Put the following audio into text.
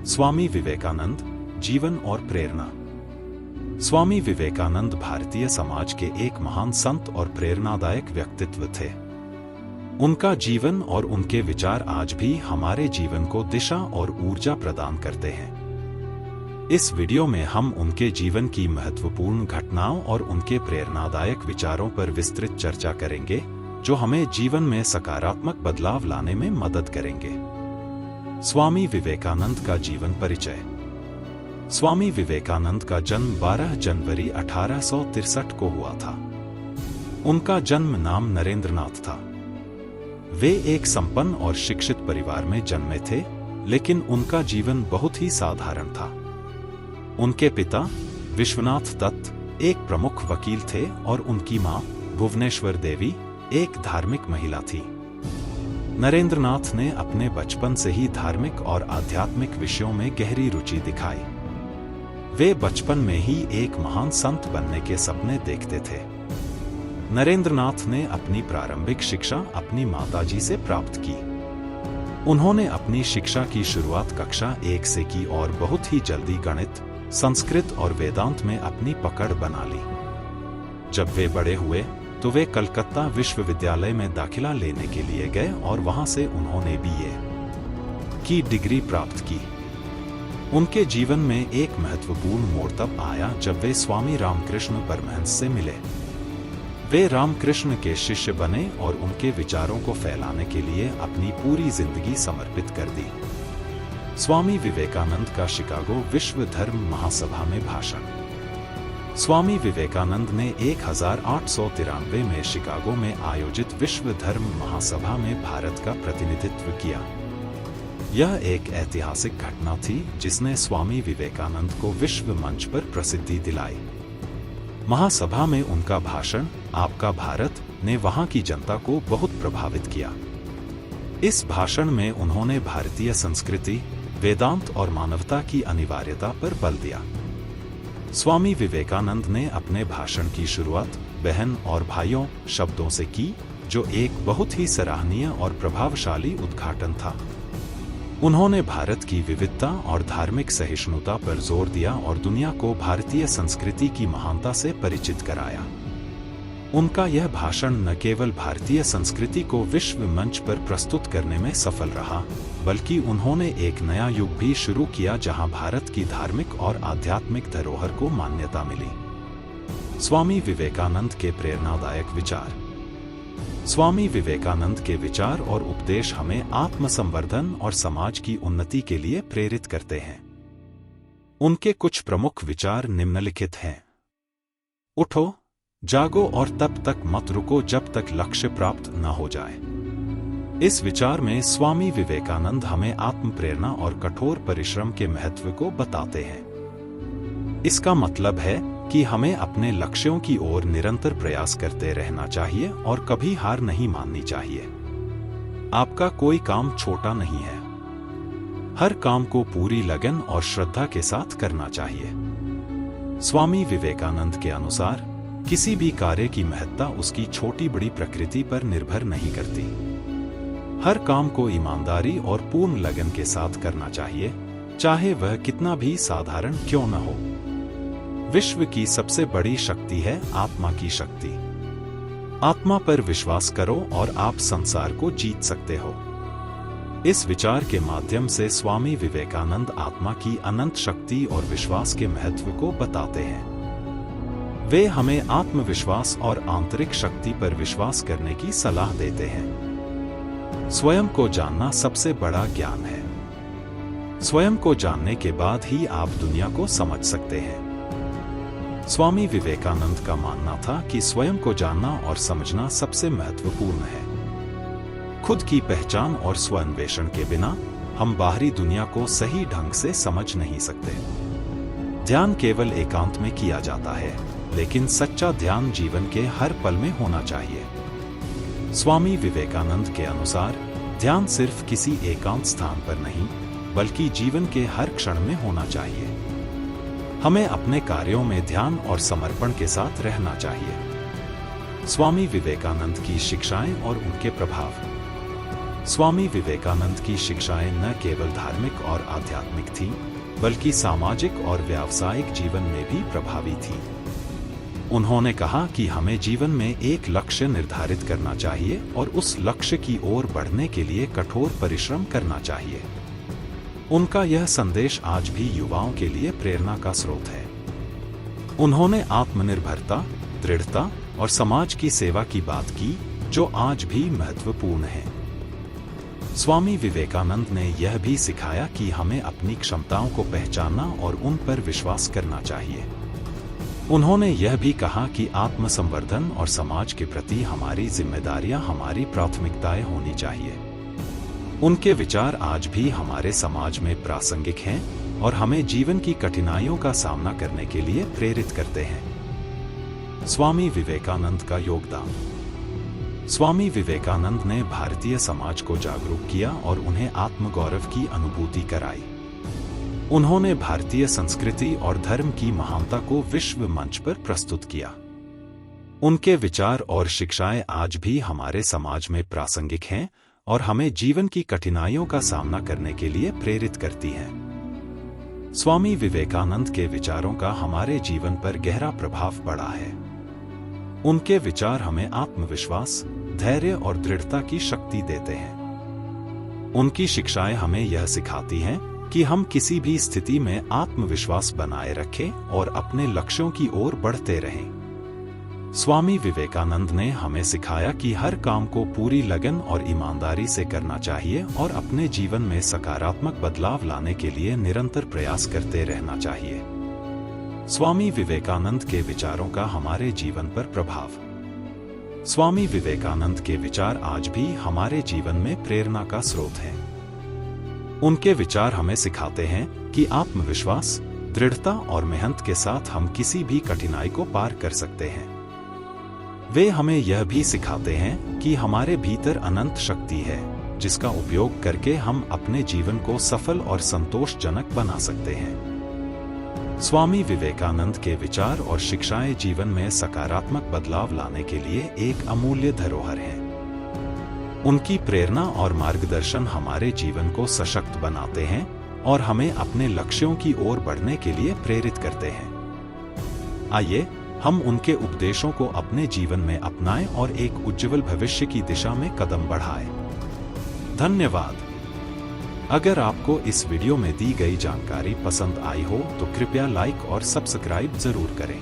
स्वामी विवेकानंद, जीवन और प्रेरणा। स्वामी विवेकानंद भारतीय समाज के एक महान संत और प्रेरणादायक व्यक्तित्व थे। उनका जीवन और उनके विचार आज भी हमारे जीवन को दिशा और ऊर्जा प्रदान करते हैं। इस वीडियो में हम उनके जीवन की महत्वपूर्ण घटनाओं और उनके प्रेरणादायक विचारों पर विस्तृत चर्चा करेंगे, जो हमें जीवन में सकारात्मक बदलाव लाने में मदद करेंगे। स्वामी विवेकानंद का जीवन परिचय। स्वामी विवेकानंद का जन्म 12 जनवरी 1863 को हुआ था। उनका जन्म नाम नरेंद्रनाथ था। वे एक संपन्न और शिक्षित परिवार में जन्मे थे, लेकिन उनका जीवन बहुत ही साधारण था। उनके पिता विश्वनाथ दत्त एक प्रमुख वकील थे और उनकी मां भुवनेश्वर देवी एक धार्मिक महिला थी। नरेंद्रनाथ ने अपने बचपन से ही धार्मिक और आध्यात्मिक विषयों में गहरी रुचि दिखाई। वे बचपन में ही एक महान संत बनने के सपने देखते थे। नरेंद्रनाथ ने अपनी प्रारंभिक शिक्षा अपनी माताजी से प्राप्त की। उन्होंने अपनी शिक्षा की शुरुआत कक्षा 1 से की और बहुत ही जल्दी गणित, संस्कृत और वेदांत में अपनी पकड़ बना ली। जब वे बड़े हुए तो वे कलकत्ता विश्वविद्यालय में दाखिला लेने के लिए गए और वहां से उन्होंने BA की डिग्री प्राप्त की। उनके जीवन में एक महत्वपूर्ण मोड़ तब आया जब वे स्वामी रामकृष्ण परमहंस से मिले। वे रामकृष्ण के शिष्य बने और उनके विचारों को फैलाने के लिए अपनी पूरी जिंदगी समर्पित कर दी। स्वामी विवेकानंद का शिकागो विश्व धर्म महासभा में भाषण। स्वामी विवेकानंद ने 1893 में शिकागो में आयोजित विश्व धर्म महासभा में भारत का प्रतिनिधित्व किया। यह एक ऐतिहासिक घटना थी जिसने स्वामी विवेकानंद को विश्व मंच पर प्रसिद्धि दिलाई। महासभा में उनका भाषण आपका भारत ने वहां की जनता को बहुत प्रभावित किया। इस भाषण में उन्होंने भारतीय संस्कृति, वेदांत और मानवता की अनिवार्यता पर बल दिया। स्वामी विवेकानंद ने अपने भाषण की शुरुआत बहन और भाइयों शब्दों से की, जो एक बहुत ही सराहनीय और प्रभावशाली उद्घाटन था। उन्होंने भारत की विविधता और धार्मिक सहिष्णुता पर जोर दिया और दुनिया को भारतीय संस्कृति की महानता से परिचित कराया। उनका यह भाषण न केवल भारतीय संस्कृति को विश्व मंच पर प्रस्तुत करने में सफल रहा, बल्कि उन्होंने एक नया युग भी शुरू किया जहां भारत की धार्मिक और आध्यात्मिक धरोहर को मान्यता मिली। स्वामी विवेकानंद के प्रेरणादायक विचार। स्वामी विवेकानंद के विचार और उपदेश हमें आत्मसंवर्धन और समाज की उन्नति के लिए प्रेरित करते हैं। उनके कुछ प्रमुख विचार निम्नलिखित हैं। उठो, जागो और तब तक मत रुको जब तक लक्ष्य प्राप्त न हो जाए। इस विचार में स्वामी विवेकानंद हमें आत्म प्रेरणा और कठोर परिश्रम के महत्व को बताते हैं। इसका मतलब है कि हमें अपने लक्ष्यों की ओर निरंतर प्रयास करते रहना चाहिए और कभी हार नहीं माननी चाहिए। आपका कोई काम छोटा नहीं है। हर काम को पूरी लगन और श्रद्धा के साथ करना चाहिए। स्वामी विवेकानंद के अनुसार किसी भी कार्य की महत्ता उसकी छोटी बड़ी प्रकृति पर निर्भर नहीं करती। हर काम को ईमानदारी और पूर्ण लगन के साथ करना चाहिए, चाहे वह कितना भी साधारण क्यों न हो। विश्व की सबसे बड़ी शक्ति है आत्मा की शक्ति। आत्मा पर विश्वास करो और आप संसार को जीत सकते हो। इस विचार के माध्यम से स्वामी विवेकानंद आत्मा की अनंत शक्ति और विश्वास के महत्व को बताते हैं। वे हमें आत्मविश्वास और आंतरिक शक्ति पर विश्वास करने की सलाह देते हैं। स्वयं को जानना सबसे बड़ा ज्ञान है। स्वयं को जानने के बाद ही आप दुनिया को समझ सकते हैं। स्वामी विवेकानंद का मानना था कि स्वयं को जानना और समझना सबसे महत्वपूर्ण है। खुद की पहचान और स्वान्वेषण के बिना हम बाहरी दुनिया को सही ढंग से समझ नहीं सकते। ध्यान केवल एकांत में किया जाता है, लेकिन सच्चा ध्यान जीवन के हर पल में होना चाहिए। स्वामी विवेकानंद के अनुसार ध्यान सिर्फ किसी एकांत स्थान पर नहीं, बल्कि जीवन के हर क्षण में होना चाहिए। हमें अपने कार्यों में ध्यान और समर्पण के साथ रहना चाहिए। स्वामी विवेकानंद की शिक्षाएं और उनके प्रभाव। स्वामी विवेकानंद की शिक्षाएं न केवल धार्मिक और आध्यात्मिक थीं, बल्कि सामाजिक और व्यावसायिक जीवन में भी प्रभावी थीं। उन्होंने कहा कि हमें जीवन में एक लक्ष्य निर्धारित करना चाहिए और उस लक्ष्य की ओर बढ़ने के लिए कठोर परिश्रम करना चाहिए। उनका यह संदेश आज भी युवाओं के लिए प्रेरणा का स्रोत है। उन्होंने आत्मनिर्भरता, दृढ़ता और समाज की सेवा की बात की, जो आज भी महत्वपूर्ण है। स्वामी विवेकानंद ने यह भी सिखाया कि हमें अपनी क्षमताओं को पहचानना और उन पर विश्वास करना चाहिए। उन्होंने यह भी कहा कि आत्मसंवर्धन और समाज के प्रति हमारी जिम्मेदारियां हमारी प्राथमिकताएं होनी चाहिए। उनके विचार आज भी हमारे समाज में प्रासंगिक हैं और हमें जीवन की कठिनाइयों का सामना करने के लिए प्रेरित करते हैं। स्वामी विवेकानंद का योगदान। स्वामी विवेकानंद ने भारतीय समाज को जागरूक किया और उन्हें आत्मगौरव की अनुभूति कराई। उन्होंने भारतीय संस्कृति और धर्म की महानता को विश्व मंच पर प्रस्तुत किया। उनके विचार और शिक्षाएं आज भी हमारे समाज में प्रासंगिक हैं और हमें जीवन की कठिनाइयों का सामना करने के लिए प्रेरित करती हैं। स्वामी विवेकानंद के विचारों का हमारे जीवन पर गहरा प्रभाव पड़ा है। उनके विचार हमें आत्मविश्वास, धैर्य और दृढ़ता की शक्ति देते हैं। उनकी शिक्षाएं हमें यह सिखाती हैं कि हम किसी भी स्थिति में आत्मविश्वास बनाए रखें और अपने लक्ष्यों की ओर बढ़ते रहें। स्वामी विवेकानंद ने हमें सिखाया कि हर काम को पूरी लगन और ईमानदारी से करना चाहिए और अपने जीवन में सकारात्मक बदलाव लाने के लिए निरंतर प्रयास करते रहना चाहिए। स्वामी विवेकानंद के विचारों का हमारे जीवन पर प्रभाव। स्वामी विवेकानंद के विचार आज भी हमारे जीवन में प्रेरणा का स्रोत हैं। उनके विचार हमें सिखाते हैं कि आत्मविश्वास, दृढ़ता और मेहनत के साथ हम किसी भी कठिनाई को पार कर सकते हैं। वे हमें यह भी सिखाते हैं कि हमारे भीतर अनंत शक्ति है, जिसका उपयोग करके हम अपने जीवन को सफल और संतोषजनक बना सकते हैं। स्वामी विवेकानंद के विचार और शिक्षाएं जीवन में सकारात्मक बदलाव लाने के लिए एक अमूल्य धरोहर है। उनकी प्रेरणा और मार्गदर्शन हमारे जीवन को सशक्त बनाते हैं और हमें अपने लक्ष्यों की ओर बढ़ने के लिए प्रेरित करते हैं। आइए हम उनके उपदेशों को अपने जीवन में अपनाएं और एक उज्जवल भविष्य की दिशा में कदम बढ़ाएं। धन्यवाद। अगर आपको इस वीडियो में दी गई जानकारी पसंद आई हो तो कृपया लाइक और सब्सक्राइब जरूर करें।